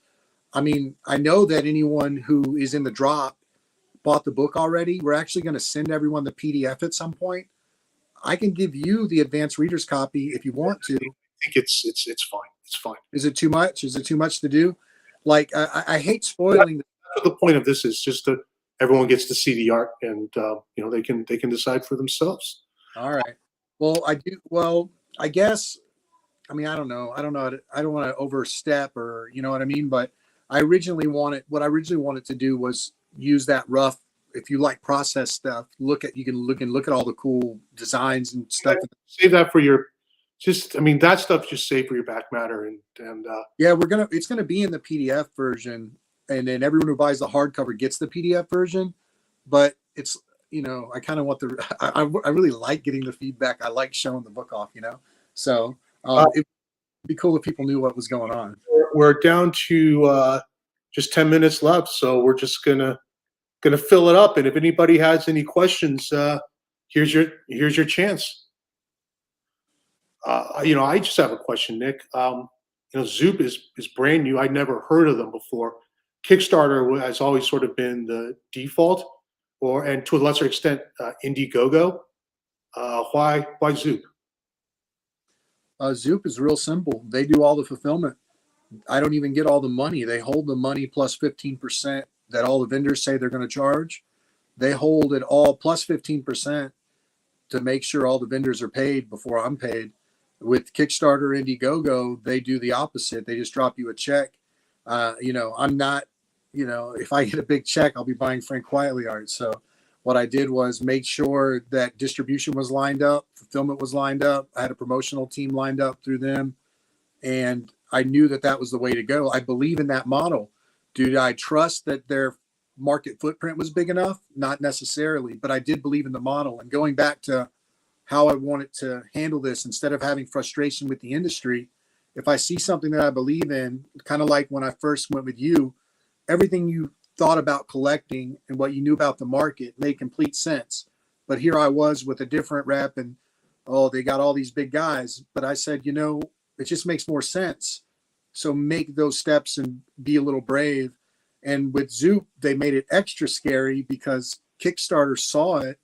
I mean, I know that anyone who is in the drop bought the book already. We're actually going to send everyone the PDF at some point. I can give you the advanced reader's copy if you want to. I think it's fine. It's fine. Is it too much? Is it too much to do? Like, I hate spoiling. That's what the point of this is, just that everyone gets to see the art, and they can decide for themselves. All right. Well, I do. Well, I guess. I mean, I don't know. I don't want to overstep, or you know what I mean. But what I originally wanted to do was use that rough. If you like process stuff, you can look at all the cool designs and stuff. Save that for your. That stuff just save for your back matter, and yeah, it's gonna be in the PDF version. And then everyone who buys the hardcover gets the PDF version, but it's, I kind of want I really like getting the feedback. I like showing the book off, so it'd be cool if people knew what was going on. We're down to just 10 minutes left. So we're just gonna fill it up. And if anybody has any questions, here's your chance. I just have a question, Nick. Zoop is brand new. I'd never heard of them before. Kickstarter has always sort of been the default, and to a lesser extent, Indiegogo. Why Zoop? Zoop is real simple. They do all the fulfillment. I don't even get all the money. They hold the money plus 15% that all the vendors say they're going to charge. They hold it all plus 15% to make sure all the vendors are paid before I'm paid. With Kickstarter, Indiegogo, they do the opposite. They just drop you a check. I'm not, if I get a big check, I'll be buying Frank Quietly art. So what I did was make sure that distribution was lined up, fulfillment was lined up. I had a promotional team lined up through them. And I knew that was the way to go. I believe in that model. Did I trust that their market footprint was big enough? Not necessarily, but I did believe in the model. And going back to how I wanted to handle this, instead of having frustration with the industry, if I see something that I believe in, kind of like when I first went with you, everything you thought about collecting and what you knew about the market made complete sense. But here I was with a different rep, and they got all these big guys. But I said, it just makes more sense. So make those steps and be a little brave. And with Zoop, they made it extra scary because Kickstarter saw it,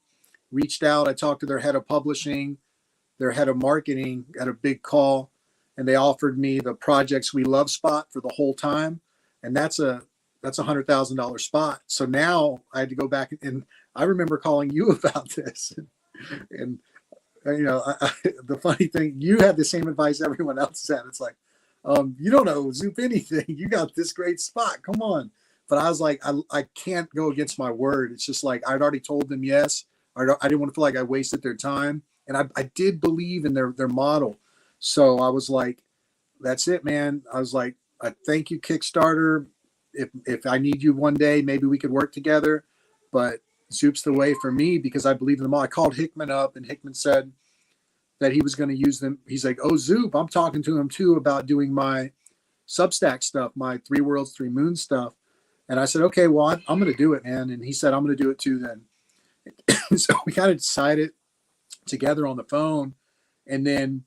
reached out. I talked to their head of publishing, their head of marketing at a big call, and they offered me the Projects We Love spot for the whole time. And that's a $100,000 spot. So now I had to go back, and I remember calling you about this. And the funny thing, you had the same advice everyone else had. It's like, You don't know Zoop anything. You got this great spot. Come on. But I was like, I can't go against my word. It's just like I'd already told them yes. I didn't want to feel like I wasted their time. And I did believe in their model. So I was like, that's it, man. I was like, I thank you, Kickstarter. If I need you one day, maybe we could work together. But Zoop's the way for me because I believe in them all. I called Hickman up, and Hickman said that he was going to use them. He's like, oh, Zoop, I'm talking to him too about doing my Substack stuff, my 3 Worlds, 3 Moons stuff. And I said, okay, well, I'm going to do it, man. And he said, I'm going to do it too then. So we kind of decided together on the phone. And then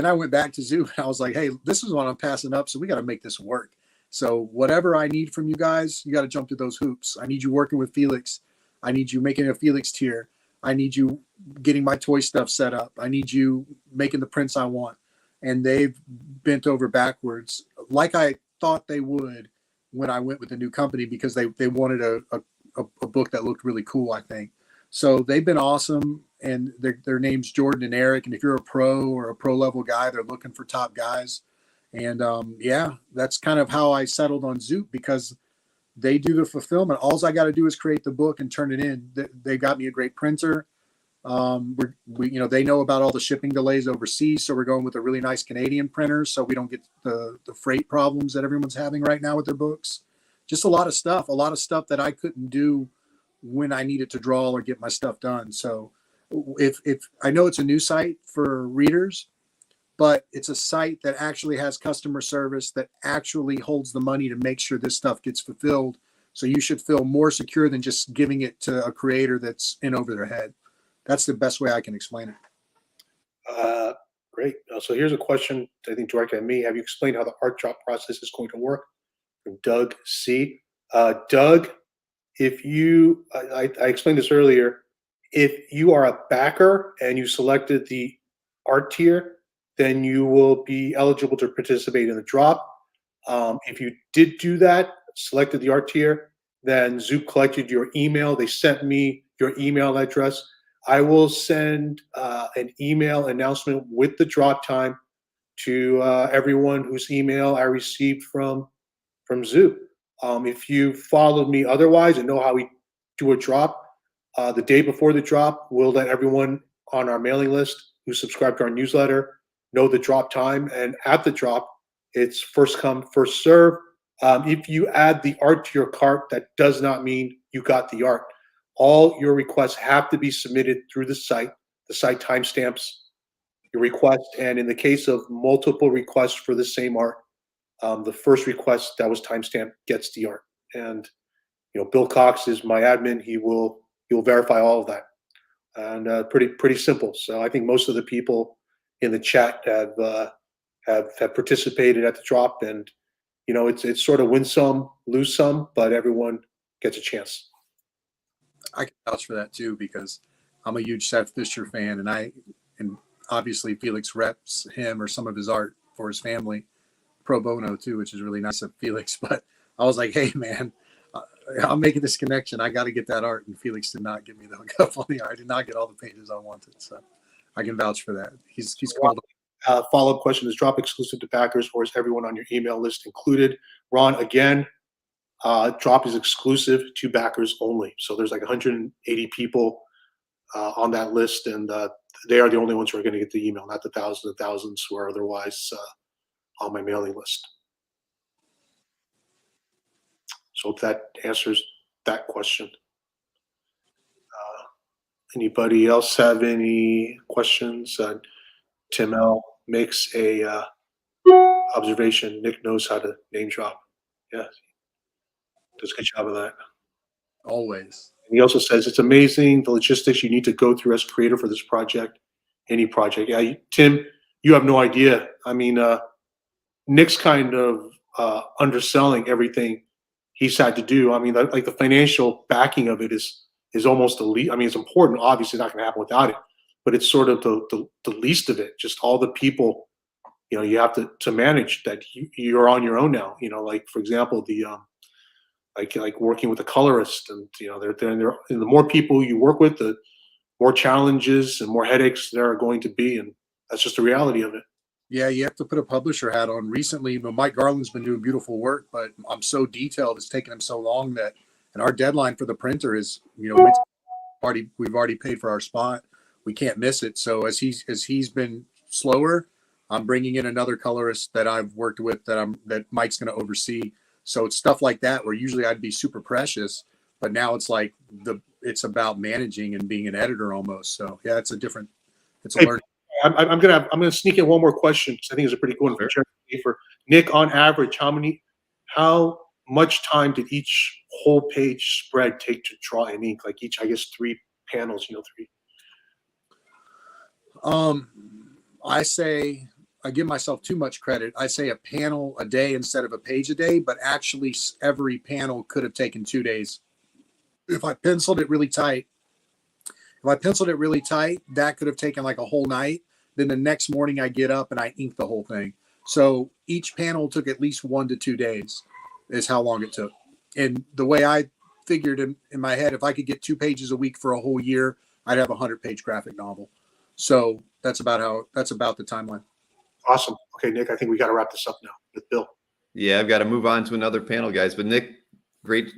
I went back to Zoop and I was like, hey, this is what I'm passing up. So we got to make this work. So whatever I need from you guys, you got to jump through those hoops. I need you working with Felix. I need you making a Felix tier. I need you getting my toy stuff set up. I need you making the prints I want. And they've bent over backwards like I thought they would when I went with the new company because they wanted a book that looked really cool, I think. So they've been awesome. And their name's Jordan and Eric. And if you're a pro or a pro level guy, they're looking for top guys. And yeah, that's kind of how I settled on Zoop because they do the fulfillment. All I got to do is create the book and turn it in. They got me a great printer. They know about all the shipping delays overseas. So we're going with a really nice Canadian printer. So we don't get the freight problems that everyone's having right now with their books. Just a lot of stuff that I couldn't do when I needed to draw or get my stuff done. So if I know it's a new site for readers, but it's a site that actually has customer service that actually holds the money to make sure this stuff gets fulfilled. So you should feel more secure than just giving it to a creator that's in over their head. That's the best way I can explain it. Great. So here's a question, I think, directed at me. Have you explained how the art drop process is going to work? From Doug C. Doug, if you, I explained this earlier, if you are a backer and you selected the art tier, then you will be eligible to participate in the drop. If you did do that, selected the art tier, then Zoop collected your email. They sent me your email address. I will send an email announcement with the drop time to everyone whose email I received from Zoop. If you followed me otherwise and know how we do a drop, the day before the drop, we'll let everyone on our mailing list who subscribe to our newsletter know the drop time. And at the drop, it's first come, first serve. If you add the art to your cart, that does not mean you got the art. All your requests have to be submitted through the site. The site timestamps your request. And in the case of multiple requests for the same art, the first request that was timestamped gets the art. And Bill Cox is my admin. He'll verify all of that. And pretty simple. So I think most of the people in the chat have participated at the drop, and it's sort of win some, lose some, but everyone gets a chance. I can vouch for that too because I'm a huge Seth Fisher fan, and obviously Felix reps him or some of his art for his family pro bono too, which is really nice of Felix. But I was like, hey man, I'm making this connection. I got to get that art, and Felix did not give me the hookup on the art. I did not get all the pages I wanted, so I can vouch for that. He's called. Follow-up question: is drop exclusive to backers, or is everyone on your email list included? Ron, again, drop is exclusive to backers only. So there's like 180 people on that list, and they are the only ones who are going to get the email, not the thousands and thousands who are otherwise on my mailing list. So hope that answers that question. Anybody else have any questions? Tim L makes a observation. Nick knows how to name drop. Yeah, does a good job of that. Always. And he also says it's amazing the logistics you need to go through as creator for this project, any project. Yeah, Tim, you have no idea. I mean, Nick's kind of underselling everything he's had to do. I mean, like the financial backing of it is almost elite. I mean, it's important. Obviously, not going to happen without it, but it's sort of the least of it. Just all the people, you have to manage that you're on your own now. Like for example, the like working with a colorist, and the more people you work with, the more challenges and more headaches there are going to be, and that's just the reality of it. Yeah, you have to put a publisher hat on. Recently, but Mike Garland's been doing beautiful work, but I'm so detailed. It's taken him so long that, and our deadline for the printer is, we've already paid for our spot. We can't miss it. So as he's been slower, I'm bringing in another colorist that I've worked with that Mike's going to oversee. So it's stuff like that where usually I'd be super precious, but now it's like it's about managing and being an editor almost. So yeah, it's a learning. I'm gonna sneak in one more question because I think it's a pretty cool one for Nick. On average, how much time did each whole page spread take to draw in ink? Like each, I guess, 3 panels. Three. I say I give myself too much credit. I say a panel a day instead of a page a day, but actually every panel could have taken 2 days. If I penciled it really tight, that could have taken like a whole night. Then the next morning I get up and I ink the whole thing. So each panel took at least 1 to 2 days is how long it took. And the way I figured in my head, if I could get 2 pages a week for a whole year, I'd have a 100-page graphic novel. So that's about the timeline. Awesome. Okay, Nick, I think we got to wrap this up now with Bill. Yeah, I've got to move on to another panel, guys. But Nick, great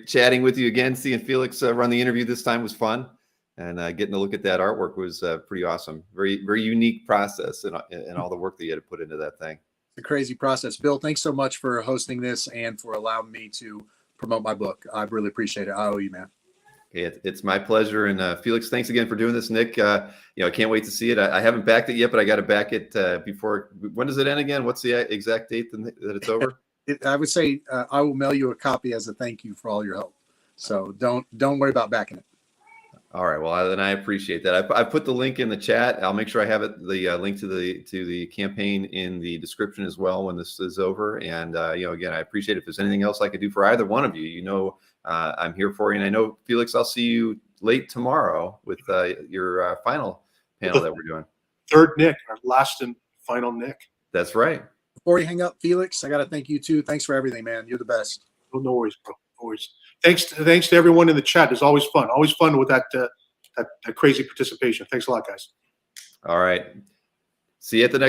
chatting with you again. Seeing Felix run the interview this time was fun. And getting to look at that artwork was pretty awesome. Very, very unique process and all the work that you had to put into that thing. It's a crazy process. Bill, thanks so much for hosting this and for allowing me to promote my book. I really appreciate it. I owe you, man. Okay, it's my pleasure. And Felix, thanks again for doing this. Nick, I can't wait to see it. I haven't backed it yet, but I got to back it before. When does it end again? What's the exact date that it's over? I would say I will mail you a copy as a thank you for all your help. So don't worry about backing it. All right. Well, then I appreciate that. I put the link in the chat. I'll make sure I have the link to the campaign in the description as well when this is over. And again, I appreciate it. If there's anything else I could do for either one of you, I'm here for you. And I know, Felix, I'll see you late tomorrow with your final panel that we're doing. Third Nick, our last and final Nick. That's right. Before you hang up, Felix, I got to thank you too. Thanks for everything, man. You're the best. No worries, bro. No worries. Thanks to everyone in the chat. It's always fun. Always fun with that crazy participation. Thanks a lot, guys. All right. See you at the next